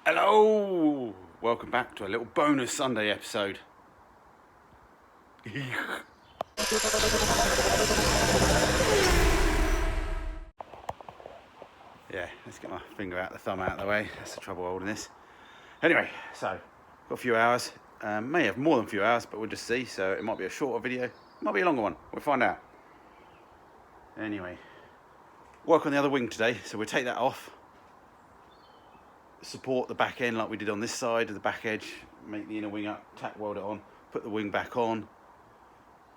Hello! Welcome back to a little bonus Sunday episode. Yeah, let's get my finger out, the thumb out of the way. That's the trouble holding this. Anyway, so got a few hours. May have more than a few hours, but we'll just see. So it might be a shorter video, it might be a longer one. We'll find out. Anyway, work on the other wing today, so we'll take that off. Support the back end like we did on this side of the back edge, make the inner wing up, tack weld it on, put the wing back on,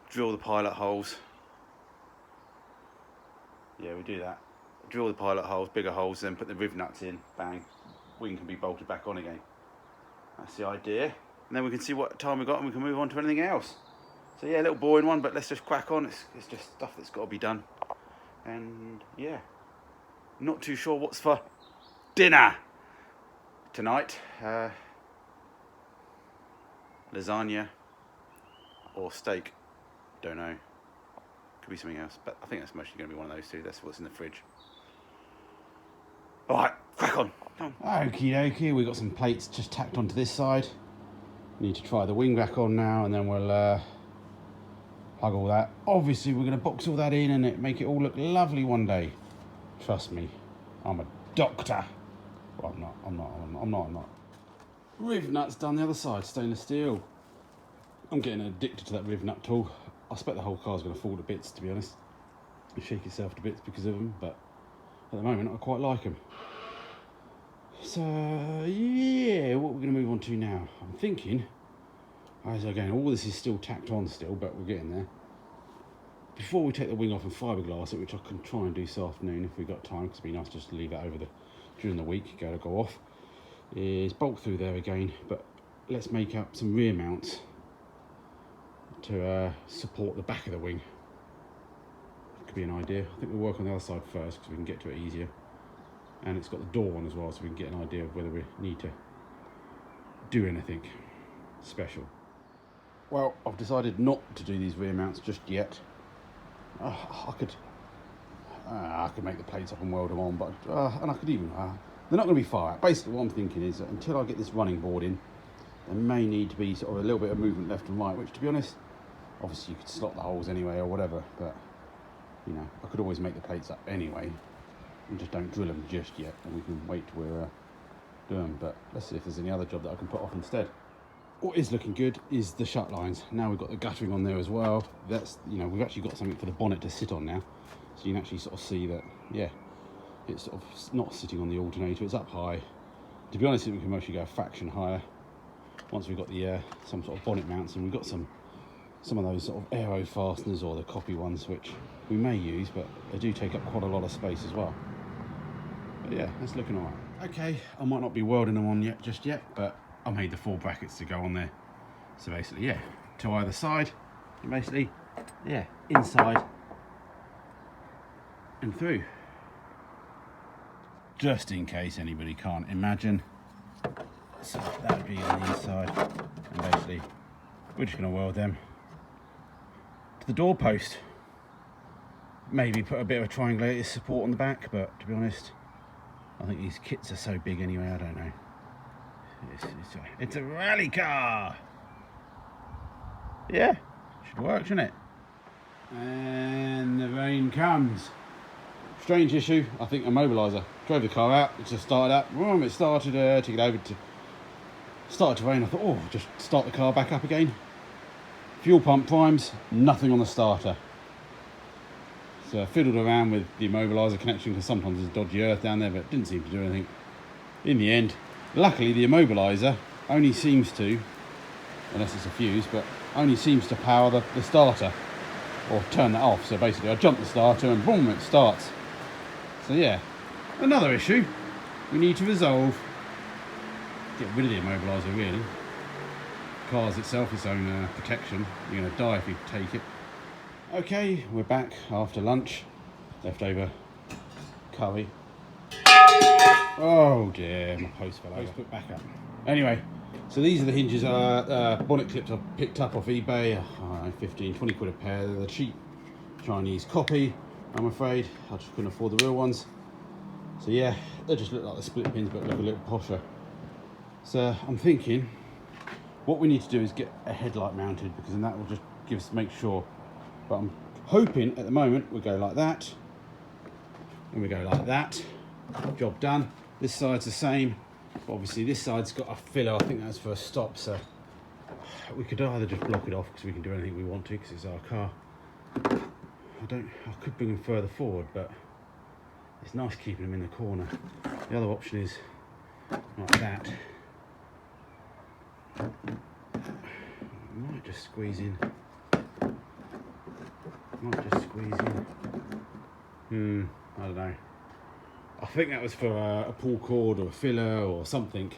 drill the pilot holes. Yeah, we do that. Drill the pilot holes, bigger holes, then put the riv nuts in, bang, wing can be bolted back on again. That's the idea. And then we can see what time we've got and we can move on to anything else. So yeah, a little boring one, but let's just crack on. It's just stuff that's got to be done. And yeah, not too sure what's for dinner tonight. Lasagna or steak, don't know, could be something else, but I think that's mostly going to be one of those two. That's what's in the fridge. Alright, crack on. Okie dokie, we've got some plates just tacked onto this side. Need to try the wing back on now, and then we'll plug all that. Obviously we're going to box all that in and make it all look lovely one day. Trust me, I'm a doctor. Well, I'm not. Riv nuts down the other side, stainless steel. I'm getting addicted to that riv nut tool. I expect the whole car's going to fall to bits, to be honest. You shake itself to bits because of them, but at the moment I quite like them. So yeah, what we're going to move on to now. I'm thinking, as again, all this is still tacked on still, but we're getting there. Before we take the wing off and fiberglass it, which I can try and do this afternoon if we've got time, because it'd be nice just to leave that over during the week, go off, is bolt through there again, but let's make up some rear mounts to support the back of the wing. Could be an idea. I think we'll work on the other side first because we can get to it easier, and it's got the door on as well, so we can get an idea of whether we need to do anything special. Well, I've decided not to do these rear mounts just yet. I could make the plates up and weld them on, but and I could even they're not going to be far out. Basically what I'm thinking is that until I get this running board in, there may need to be sort of a little bit of movement left and right, which, to be honest, obviously you could slot the holes anyway or whatever, but you know, I could always make the plates up anyway and just don't drill them just yet, and we can wait till we're doing them. But let's see if there's any other job that I can put off instead. What is looking good is the shut lines. Now we've got the guttering on there as well. That's, you know, we've actually got something for the bonnet to sit on now, so you can actually sort of see that, yeah, it's sort of not sitting on the alternator, it's up high. To be honest, we can mostly go a fraction higher once we've got the some sort of bonnet mounts, and we've got some of those sort of aero fasteners or the copy ones, which we may use, but they do take up quite a lot of space as well. But yeah, that's looking all right. Okay, I might not be welding them on just yet, but I made the 4 brackets to go on there. So basically, yeah, to either side, and basically, yeah, inside and through. Just in case anybody can't imagine. So that would be on the inside, and basically we're just going to weld them to the doorpost. Maybe put a bit of a triangulated support on the back, but to be honest, I think these kits are so big anyway, I don't know. It's a rally car! Yeah, should work, shouldn't it? And the rain comes. Strange issue, I think, immobiliser. Drove the car out, it just started up. It started to get over to... Started to rain, I thought, oh, just start the car back up again. Fuel pump primes, nothing on the starter. So I fiddled around with the immobiliser connection, because sometimes there's dodgy earth down there, but it didn't seem to do anything. In the end, luckily the immobiliser only seems to, unless it's a fuse, but only seems to power the starter, or turn that off. So basically I jump the starter and boom, it starts. So yeah, another issue we need to resolve. Get rid of the immobiliser really. The car's itself its own protection. You're going to die if you take it. Okay, we're back after lunch. Leftover curry. Oh dear, my post fell over. Put back up. Anyway, so these are the hinges, bonnet clips I've picked up off eBay. 15, 20 quid a pair. They're the cheap Chinese copy, I'm afraid. I just couldn't afford the real ones. So yeah, they just look like the split pins, but look a little posher. So I'm thinking what we need to do is get a headlight mounted, because then that will just make sure. But I'm hoping at the moment we go like that, and we go like that. Job done. This side's the same, but obviously this side's got a filler. I think that's for a stop, so we could either just block it off because we can do anything we want to because it's our car. I could bring them further forward, but it's nice keeping them in the corner. The other option is like that. I might just squeeze in. I don't know. I think that was for a pull cord or a filler or something.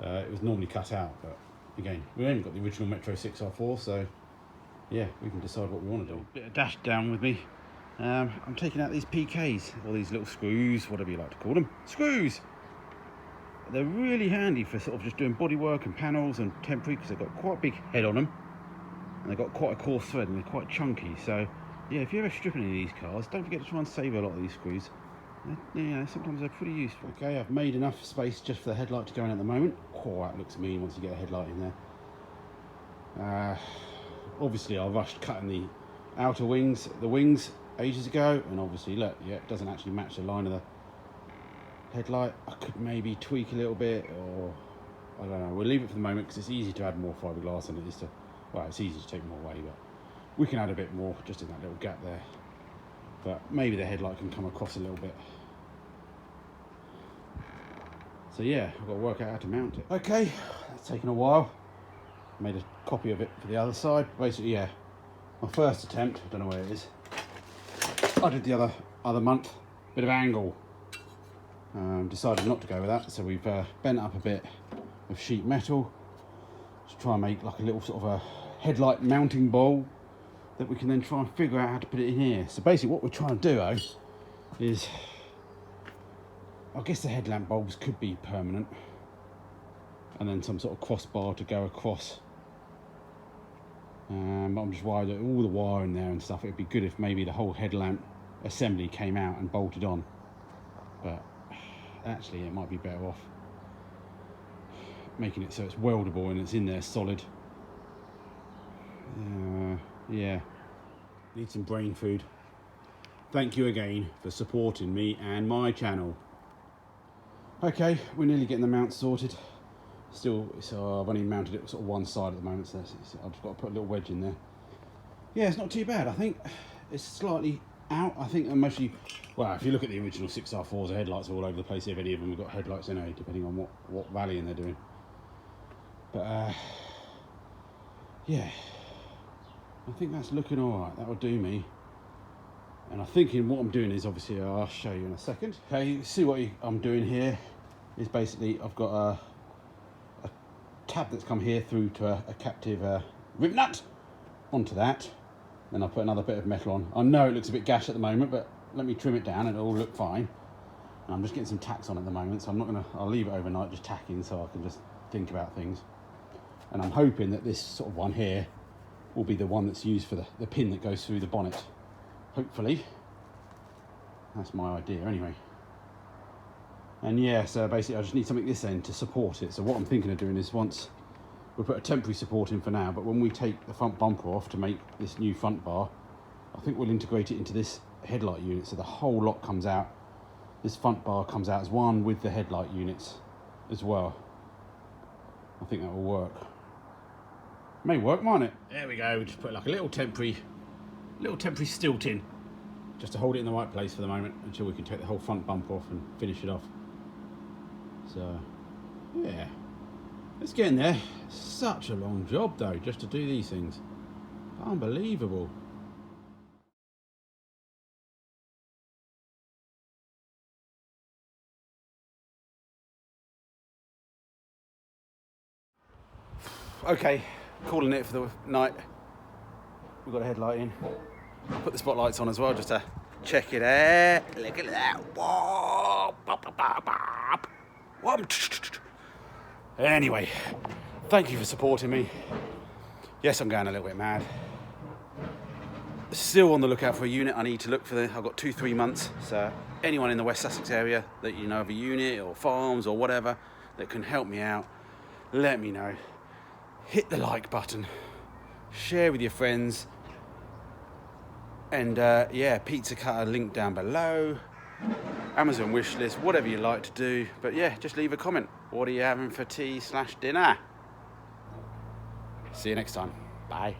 It was normally cut out, but again, we only got the original Metro 6R4, so yeah, we can decide what we want to do. Bit of dash down with me. I'm taking out these PKs, or these little screws, whatever you like to call them. Screws! They're really handy for sort of just doing bodywork and panels and temporary, because they've got quite a big head on them, and they've got quite a coarse thread, and they're quite chunky. So yeah, if you're ever stripping any of these cars, don't forget to try and save a lot of these screws. Sometimes they're pretty useful. Okay, I've made enough space just for the headlight to go in at the moment. Oh, that looks mean once you get a headlight in there. Obviously I rushed cutting the outer wings, the wings ages ago, and obviously look, yeah, it doesn't actually match the line of the headlight. I could maybe tweak a little bit, or I don't know. We'll leave it for the moment because it's easy to add more fiberglass than it is to, well, it's easy to take more away, but we can add a bit more just in that little gap there. But maybe the headlight can come across a little bit. So yeah, I've got to work out how to mount it. Okay, that's taken a while. Made a copy of it for the other side. Basically, yeah, my first attempt, I don't know where it is. I did the other month, bit of angle. Decided not to go with that, so we've bent up a bit of sheet metal to try and make like a little sort of a headlight mounting bowl that we can then try and figure out how to put it in here. So basically what we're trying to do is, I guess the headlamp bulbs could be permanent, and then some sort of crossbar to go across. But I'm just worried that all the wiring there and stuff, it'd be good if maybe the whole headlamp assembly came out and bolted on. But actually it might be better off making it so it's weldable and it's in there solid. Yeah, need some brain food. Thank you again for supporting me and my channel. Okay, we're nearly getting the mount sorted. Still, I've only mounted it sort of one side at the moment, so I've just got to put a little wedge in there. Yeah, it's not too bad. I think it's slightly out. I think I'm mostly, well, if you look at the original 6R4s, the headlights are all over the place. If any of them have got headlights in it, depending on what valleying they're doing. But yeah, I think that's looking all right. That will do me. And I'm thinking what I'm doing is, obviously I'll show you in a second. Okay, you see what I'm doing here is basically I've got a tab that's come here through to a captive rib nut onto that. Then I'll put another bit of metal on. I know it looks a bit gash at the moment, but let me trim it down and it'll all look fine. And I'm just getting some tacks on at the moment, so I'll leave it overnight just tacking so I can just think about things. And I'm hoping that this sort of one here will be the one that's used for the pin that goes through the bonnet. Hopefully. That's my idea anyway. And yeah, so basically I just need something this end to support it. So what I'm thinking of doing is, once we'll put a temporary support in for now, but when we take the front bumper off to make this new front bar, I think we'll integrate it into this headlight unit, so the whole lot comes out. This front bar comes out as one with the headlight units as well. I think that will work. May work, mightn't it? There we go. We just put like a little temporary stilt in, just to hold it in the right place for the moment until we can take the whole front bumper off and finish it off. So yeah, it's getting there. Such a long job though, just to do these things. Unbelievable. Okay, calling it for the night. We've got a headlight in. I'll put the spotlights on as well just to check it out. Look at that. Whoa. Anyway, thank you for supporting me. Yes, I'm going a little bit mad. Still on the lookout for a unit. I need to look for I've got 2-3 months. So anyone in the West Sussex area that you know of a unit or farms or whatever that can help me out, let me know. Hit the like button, share with your friends, and yeah, pizza cutter link down below, Amazon wish list, whatever you like to do. But yeah, just leave a comment. What are you having for tea/dinner? See you next time. Bye.